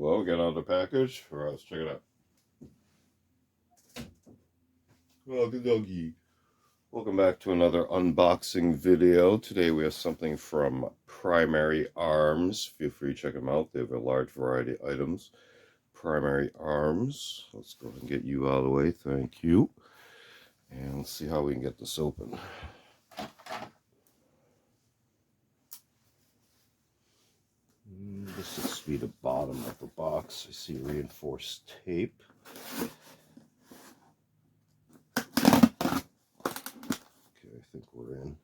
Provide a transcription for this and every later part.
Well, get out the package. All right, let's check it out. Well, good doggy. Welcome back to another unboxing video. Today we have something from Primary Arms. Feel free to check them out. They have a large variety of items. Primary Arms. Let's go ahead and get you out of the way. Thank you. And let's see how we can get this open. This is to be the bottom of the box. I see reinforced tape. Okay, I think we're in.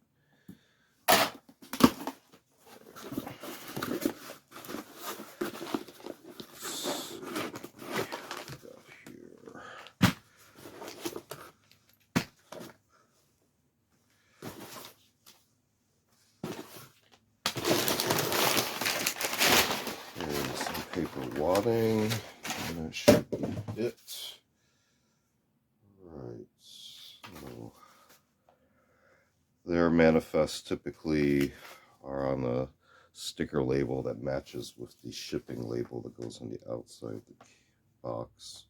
Paper wadding, and that should be it. Right, so their manifests typically are on a sticker label that matches with the shipping label that goes on the outside of the box.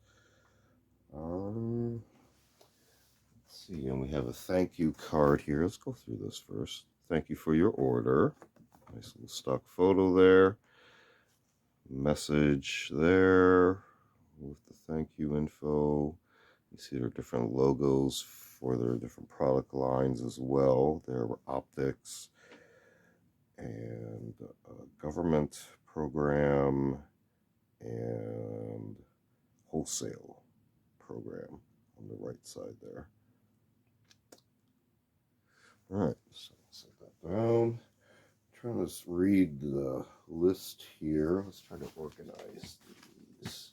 Let's see, and we have a thank you card here. Let's go through this first. Thank you for your order. Nice little stock photo there. Message there with the thank you info. You see their different logos for their different product lines as well. There were optics and government program and wholesale program on the right side there. All right, so set that down. Trying to read the list here. Let's try to organize these.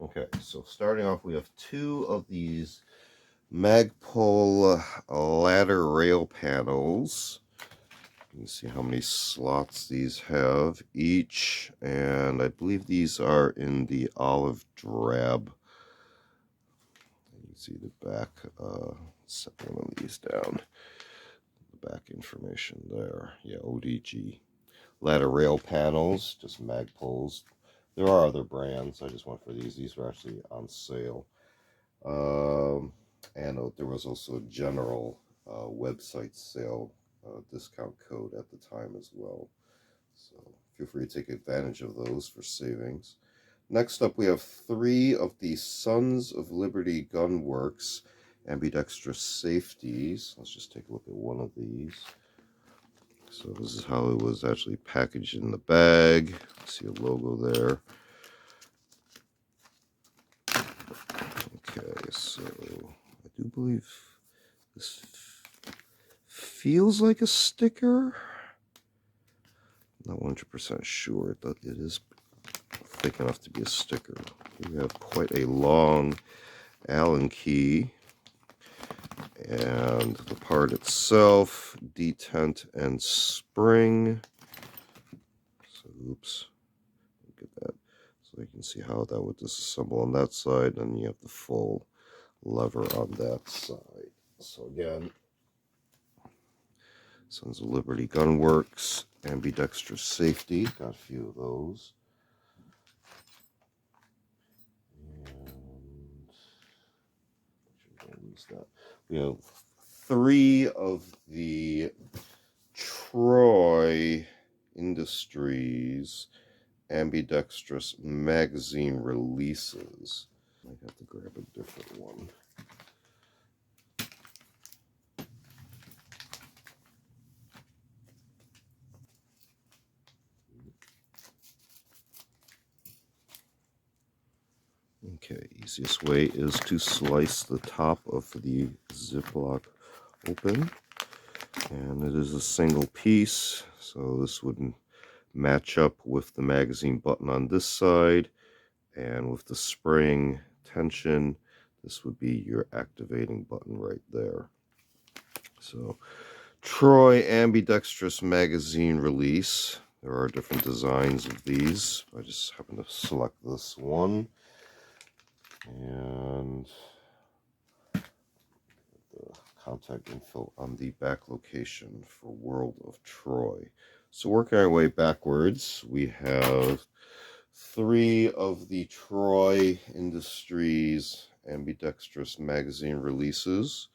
Okay, so starting off, we have two of these Magpul ladder rail panels. You can see how many slots these have each, and I believe these are in the olive drab. See the back, set one of these down, the back information there. Yeah, ODG. Ladder rail panels, just Magpuls. There are other brands, I just went for these. These were actually on sale. And there was also a general website sale discount code at the time as well. So feel free to take advantage of those for savings. Next up, we have three of the Sons of Liberty Gunworks ambidextrous safeties. Let's just take a look at one of these. So this is how it was actually packaged in the bag. See a logo there. Okay, so I do believe this feels like a sticker. Not 100% sure, but it is thick enough to be a sticker. We have quite a long Allen key, and the part itself, detent and spring. So oops, look at that. So you can see how that would disassemble on that side, and you have the full lever on that side. So again, Sons of Liberty Gunworks ambidextrous safety, got a few of those. We have three of the Troy Industries ambidextrous magazine releases. I have to grab a different one. Okay, easiest way is to slice the top of the Ziploc open, and it is a single piece, so this would match up with the magazine button on this side, and with the spring tension, this would be your activating button right there. So Troy ambidextrous magazine release. There are different designs of these. I just happen to select this one. And the contact info on the back location for World of Troy. So working our way backwards, we have 3 of the Troy Industries Ambidextrous magazine releases.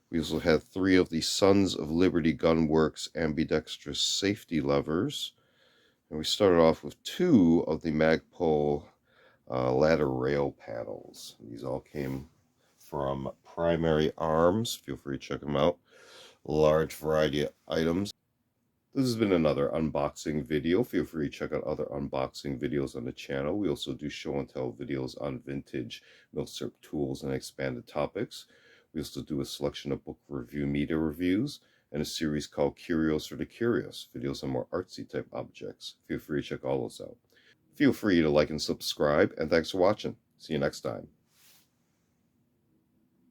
We also had 3 of the Sons of Liberty Gunworks ambidextrous safety levers. And we started off with 2 of the Magpul ladder rail panels. These all came from Primary Arms. Feel free to check them out. Large variety of items. This has been another unboxing video. Feel free to check out other unboxing videos on the channel. We also do show and tell videos on vintage milsurp tools and expanded topics. We also do a selection of book review media reviews and a series called Curios for the Curious, videos on more artsy type objects. Feel free to check all those out. Feel free to like and subscribe, and thanks for watching. See you next time.